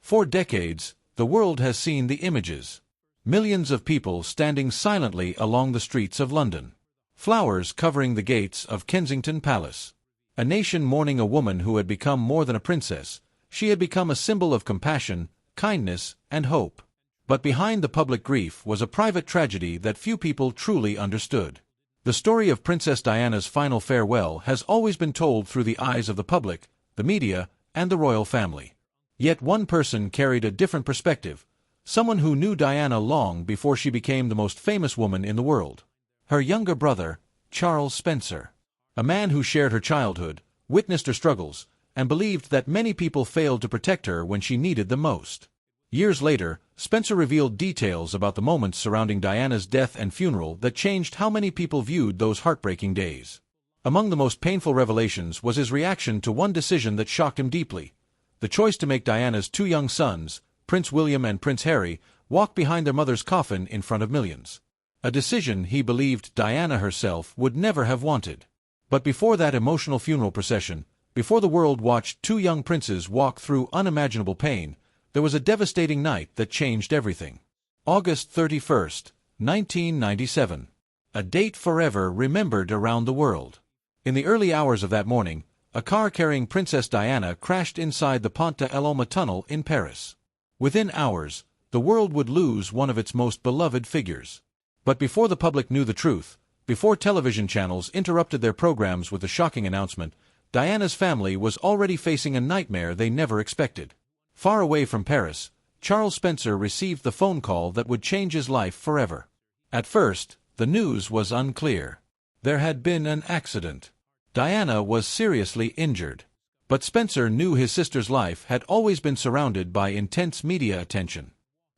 For decades, the world has seen the images. Millions of people standing silently along the streets of London. Flowers covering the gates of Kensington Palace. A nation mourning a woman who had become more than a princess. She had become a symbol of compassion, kindness, and hope. But behind the public grief was a private tragedy that few people truly understood. The story of Princess Diana's final farewell has always been told through the eyes of the public, the media, and the royal family. Yet one person carried a different perspective, someone who knew Diana long before she became the most famous woman in the world. Her younger brother, Charles Spencer. A man who shared her childhood, witnessed her struggles, and believed that many people failed to protect her when she needed them most. Years later, Spencer revealed details about the moments surrounding Diana's death and funeral that changed how many people viewed those heartbreaking days. Among the most painful revelations was his reaction to one decision that shocked him deeply: the choice to make Diana's two young sons, Prince William and Prince Harry, walk behind their mother's coffin in front of millions. A decision he believed Diana herself would never have wanted. But before that emotional funeral procession, before the world watched two young princes walk through unimaginable pain, there was a devastating night that changed everything. August 31st, 1997. A date forever remembered around the world. In the early hours of that morning, a car carrying Princess Diana crashed inside the Pont de l'Alma tunnel in Paris. Within hours, the world would lose one of its most beloved figures. But before the public knew the truth, before television channels interrupted their programs with the shocking announcement, Diana's family was already facing a nightmare they never expected. Far away from Paris, Charles Spencer received the phone call that would change his life forever. At first, the news was unclear. There had been an accident. Diana was seriously injured. But Spencer knew his sister's life had always been surrounded by intense media attention.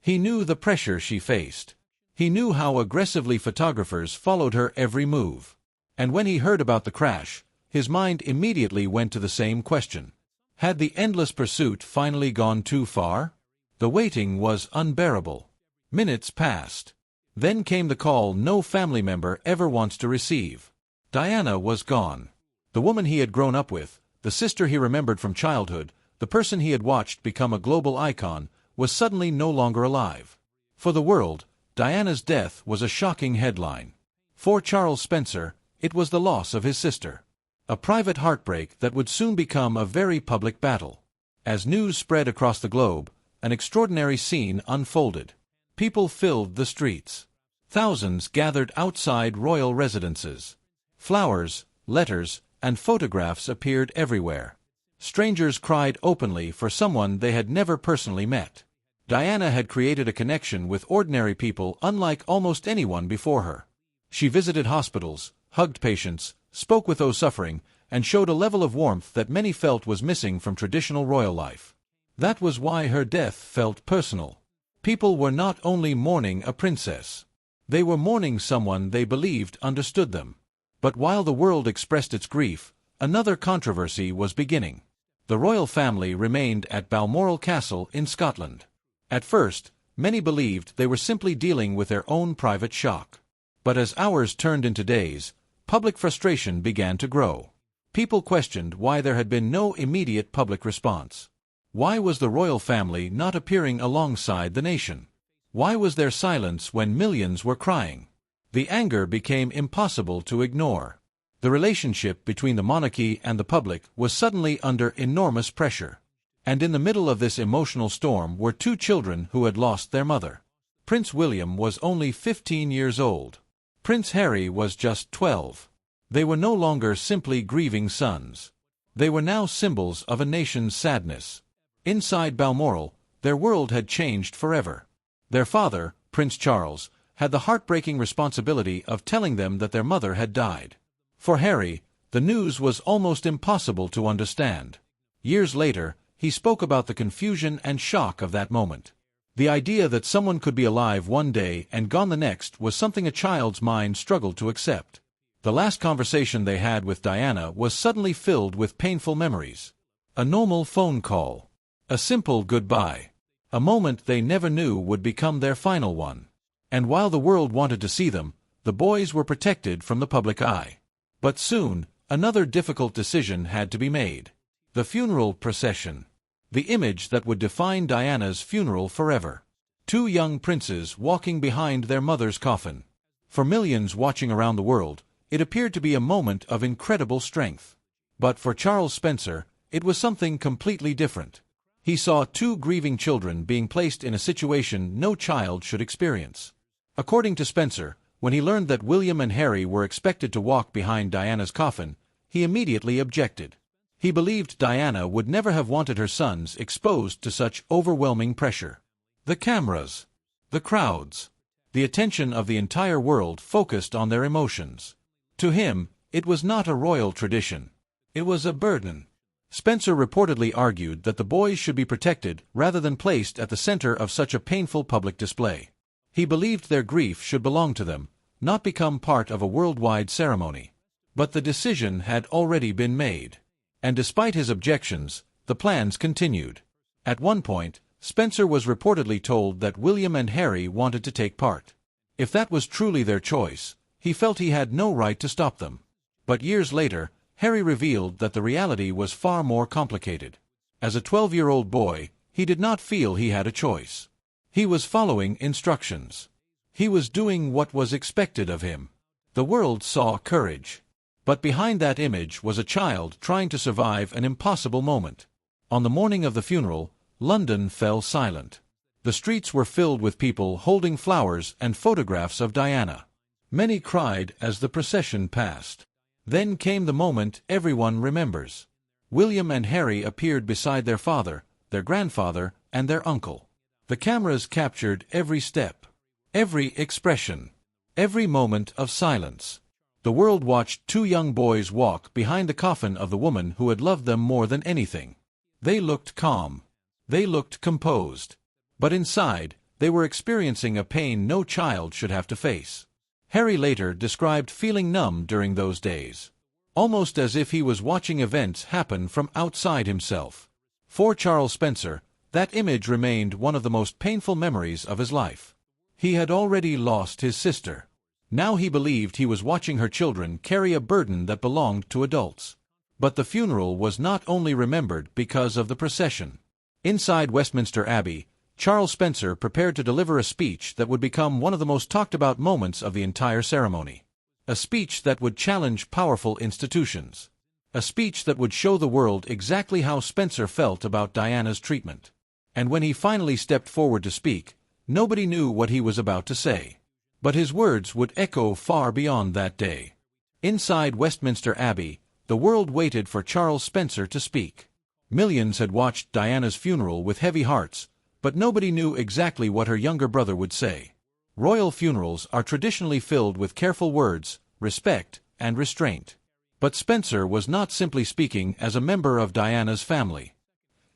He knew the pressure she faced. He knew how aggressively photographers followed her every move. And when he heard about the crash, his mind immediately went to the same question. Had the endless pursuit finally gone too far? The waiting was unbearable. Minutes passed. Then came the call no family member ever wants to receive. Diana was gone. The woman he had grown up with, the sister he remembered from childhood, the person he had watched become a global icon, was suddenly no longer alive. For the world, Diana's death was a shocking headline. For Charles Spencer, it was the loss of his sister. A private heartbreak that would soon become a very public battle. As news spread across the globe, an extraordinary scene unfolded. People filled the streets. Thousands gathered outside royal residences. Flowers, letters, and photographs appeared everywhere. Strangers cried openly for someone they had never personally met. Diana had created a connection with ordinary people unlike almost anyone before her. She visited hospitals, hugged patients, spoke with those suffering, and showed a level of warmth that many felt was missing from traditional royal life. That was why her death felt personal. People were not only mourning a princess. They were mourning someone they believed understood them. But while the world expressed its grief, another controversy was beginning. The royal family remained at Balmoral Castle in Scotland. At first, many believed they were simply dealing with their own private shock. But as hours turned into days, public frustration began to grow. People questioned why there had been no immediate public response. Why was the royal family not appearing alongside the nation? Why was there silence when millions were crying? The anger became impossible to ignore. The relationship between the monarchy and the public was suddenly under enormous pressure. And in the middle of this emotional storm were two children who had lost their mother. Prince William was only 15 years old. Prince Harry was just 12. They were no longer simply grieving sons. They were now symbols of a nation's sadness. Inside Balmoral, their world had changed forever. Their father, Prince Charles, had the heartbreaking responsibility of telling them that their mother had died. For Harry, the news was almost impossible to understand. Years later, he spoke about the confusion and shock of that moment. The idea that someone could be alive one day and gone the next was something a child's mind struggled to accept. The last conversation they had with Diana was suddenly filled with painful memories. A normal phone call. A simple goodbye. A moment they never knew would become their final one. And while the world wanted to see them, the boys were protected from the public eye. But soon, another difficult decision had to be made. The funeral procession. The image that would define Diana's funeral forever. Two young princes walking behind their mother's coffin. For millions watching around the world, it appeared to be a moment of incredible strength. But for Charles Spencer, it was something completely different. He saw two grieving children being placed in a situation no child should experience. According to Spencer, when he learned that William and Harry were expected to walk behind Diana's coffin, he immediately objected. He believed Diana would never have wanted her sons exposed to such overwhelming pressure. The cameras, the crowds, the attention of the entire world focused on their emotions. To him, it was not a royal tradition. It was a burden. Spencer reportedly argued that the boys should be protected rather than placed at the center of such a painful public display. He believed their grief should belong to them, not become part of a worldwide ceremony. But the decision had already been made. And despite his objections, the plans continued. At one point, Spencer was reportedly told that William and Harry wanted to take part. If that was truly their choice, he felt he had no right to stop them. But years later, Harry revealed that the reality was far more complicated. As a 12-year-old boy, he did not feel he had a choice. He was following instructions. He was doing what was expected of him. The world saw courage. But behind that image was a child trying to survive an impossible moment. On the morning of the funeral, London fell silent. The streets were filled with people holding flowers and photographs of Diana. Many cried as the procession passed. Then came the moment everyone remembers. William and Harry appeared beside their father, their grandfather, and their uncle. The cameras captured every step, every expression, every moment of silence. The world watched two young boys walk behind the coffin of the woman who had loved them more than anything. They looked calm. They looked composed. But inside, they were experiencing a pain no child should have to face. Harry later described feeling numb during those days, almost as if he was watching events happen from outside himself. For Charles Spencer, that image remained one of the most painful memories of his life. He had already lost his sister. Now he believed he was watching her children carry a burden that belonged to adults. But the funeral was not only remembered because of the procession. Inside Westminster Abbey, Charles Spencer prepared to deliver a speech that would become one of the most talked-about moments of the entire ceremony. A speech that would challenge powerful institutions. A speech that would show the world exactly how Spencer felt about Diana's treatment. And when he finally stepped forward to speak, nobody knew what he was about to say. But his words would echo far beyond that day. Inside Westminster Abbey, the world waited for Charles Spencer to speak. Millions had watched Diana's funeral with heavy hearts, but nobody knew exactly what her younger brother would say. Royal funerals are traditionally filled with careful words, respect, and restraint. But Spencer was not simply speaking as a member of Diana's family.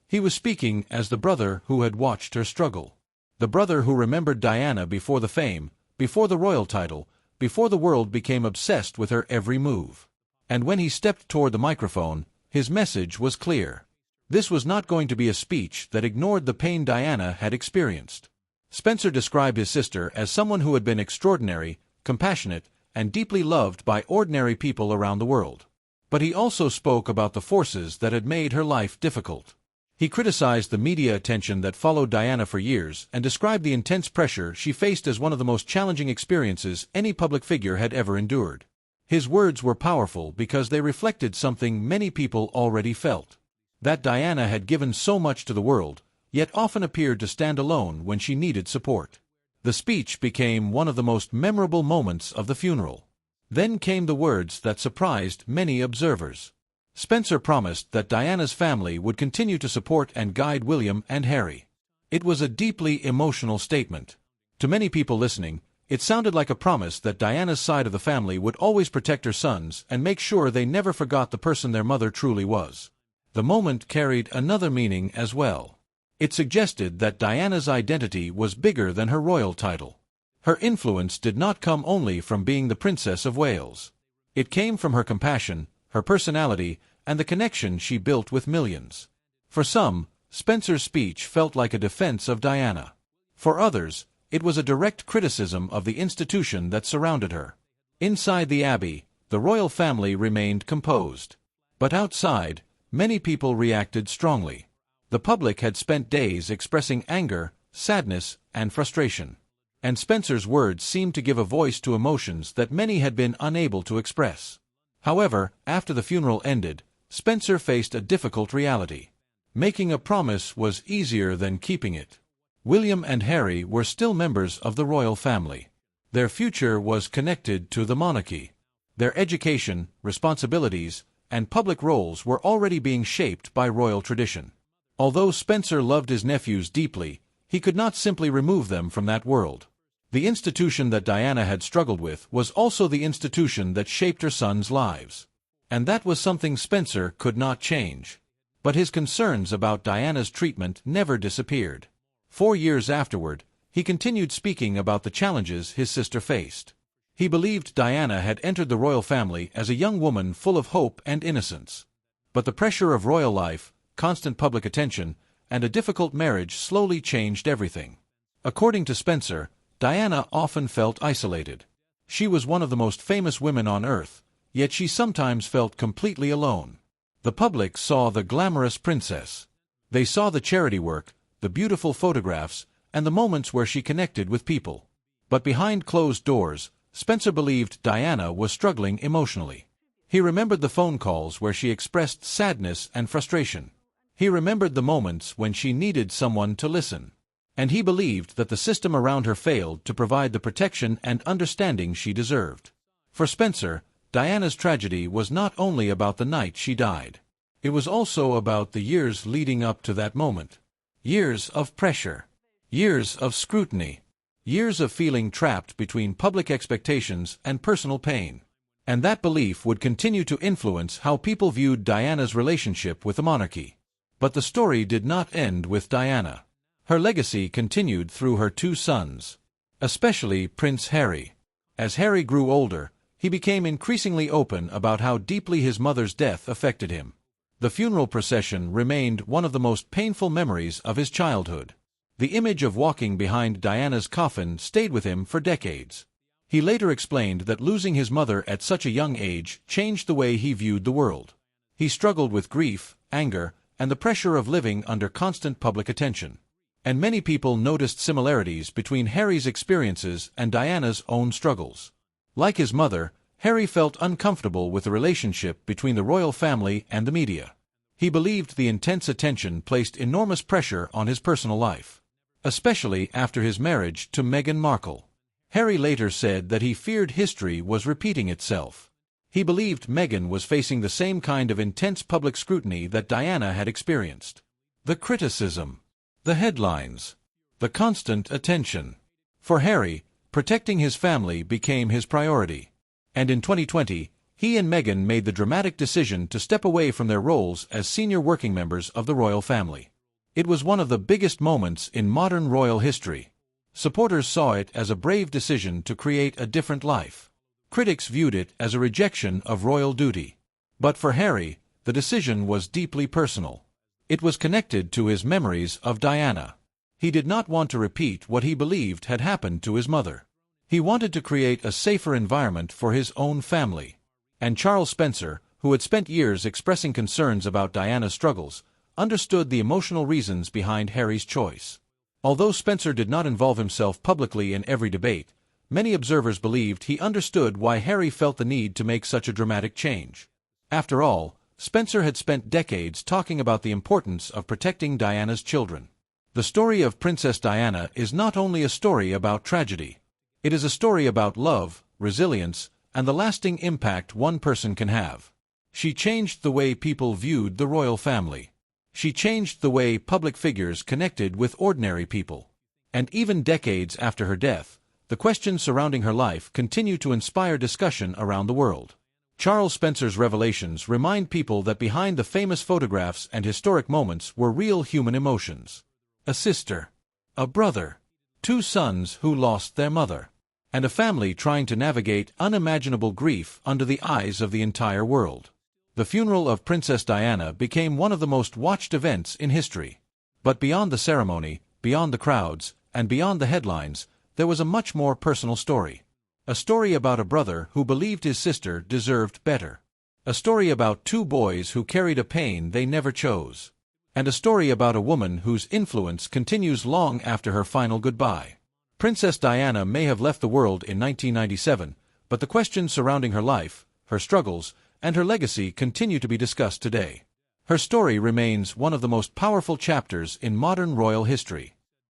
He was speaking as the brother who had watched her struggle. The brother who remembered Diana before the fame, before the royal title, before the world became obsessed with her every move. And when he stepped toward the microphone, his message was clear. This was not going to be a speech that ignored the pain Diana had experienced. Spencer described his sister as someone who had been extraordinary, compassionate, and deeply loved by ordinary people around the world. But he also spoke about the forces that had made her life difficult. He criticized the media attention that followed Diana for years and described the intense pressure she faced as one of the most challenging experiences any public figure had ever endured. His words were powerful because they reflected something many people already felt. That Diana had given so much to the world, yet often appeared to stand alone when she needed support. The speech became one of the most memorable moments of the funeral. Then came the words that surprised many observers. Spencer promised that Diana's family would continue to support and guide William and Harry. It was a deeply emotional statement. To many people listening, it sounded like a promise that Diana's side of the family would always protect her sons and make sure they never forgot the person their mother truly was. The moment carried another meaning as well. It suggested that Diana's identity was bigger than her royal title. Her influence did not come only from being the Princess of Wales. It came from her compassion, her personality, and the connection she built with millions. For some, Spencer's speech felt like a defense of Diana. For others, it was a direct criticism of the institution that surrounded her. Inside the Abbey, the royal family remained composed. But outside, many people reacted strongly. The public had spent days expressing anger, sadness, and frustration. And Spencer's words seemed to give a voice to emotions that many had been unable to express. However, after the funeral ended, Spencer faced a difficult reality. Making a promise was easier than keeping it. William and Harry were still members of the royal family. Their future was connected to the monarchy. Their education, responsibilities, and public roles were already being shaped by royal tradition. Although Spencer loved his nephews deeply, he could not simply remove them from that world. The institution that Diana had struggled with was also the institution that shaped her sons' lives. And that was something Spencer could not change. But his concerns about Diana's treatment never disappeared. 4 years afterward, he continued speaking about the challenges his sister faced. He believed Diana had entered the royal family as a young woman full of hope and innocence. But the pressure of royal life, constant public attention, and a difficult marriage slowly changed everything. According to Spencer, Diana often felt isolated. She was one of the most famous women on earth, yet she sometimes felt completely alone. The public saw the glamorous princess. They saw the charity work, the beautiful photographs, and the moments where she connected with people. But behind closed doors, Spencer believed Diana was struggling emotionally. He remembered the phone calls where she expressed sadness and frustration. He remembered the moments when she needed someone to listen. And he believed that the system around her failed to provide the protection and understanding she deserved. For Spencer, Diana's tragedy was not only about the night she died. It was also about the years leading up to that moment. Years of pressure. Years of scrutiny. Years of feeling trapped between public expectations and personal pain. And that belief would continue to influence how people viewed Diana's relationship with the monarchy. But the story did not end with Diana. Her legacy continued through her 2 sons. Especially Prince Harry. As Harry grew older, he became increasingly open about how deeply his mother's death affected him. The funeral procession remained one of the most painful memories of his childhood. The image of walking behind Diana's coffin stayed with him for decades. He later explained that losing his mother at such a young age changed the way he viewed the world. He struggled with grief, anger, and the pressure of living under constant public attention. And many people noticed similarities between Harry's experiences and Diana's own struggles. Like his mother, Harry felt uncomfortable with the relationship between the royal family and the media. He believed the intense attention placed enormous pressure on his personal life, especially after his marriage to Meghan Markle. Harry later said that he feared history was repeating itself. He believed Meghan was facing the same kind of intense public scrutiny that Diana had experienced. The criticism. The headlines. The constant attention. For Harry, protecting his family became his priority. And in 2020, he and Meghan made the dramatic decision to step away from their roles as senior working members of the royal family. It was one of the biggest moments in modern royal history. Supporters saw it as a brave decision to create a different life. Critics viewed it as a rejection of royal duty. But for Harry, the decision was deeply personal. It was connected to his memories of Diana. He did not want to repeat what he believed had happened to his mother. He wanted to create a safer environment for his own family. And Charles Spencer, who had spent years expressing concerns about Diana's struggles, understood the emotional reasons behind Harry's choice. Although Spencer did not involve himself publicly in every debate, many observers believed he understood why Harry felt the need to make such a dramatic change. After all, Spencer had spent decades talking about the importance of protecting Diana's children. The story of Princess Diana is not only a story about tragedy. It is a story about love, resilience, and the lasting impact one person can have. She changed the way people viewed the royal family. She changed the way public figures connected with ordinary people. And even decades after her death, the questions surrounding her life continue to inspire discussion around the world. Charles Spencer's revelations remind people that behind the famous photographs and historic moments were real human emotions. A sister, a brother, 2 sons who lost their mother, and a family trying to navigate unimaginable grief under the eyes of the entire world. The funeral of Princess Diana became one of the most watched events in history. But beyond the ceremony, beyond the crowds, and beyond the headlines, there was a much more personal story. A story about a brother who believed his sister deserved better. A story about 2 boys who carried a pain they never chose. and a story about a woman whose influence continues long after her final goodbye. Princess Diana may have left the world in 1997, but the questions surrounding her life, her struggles, and her legacy continue to be discussed today. Her story remains one of the most powerful chapters in modern royal history.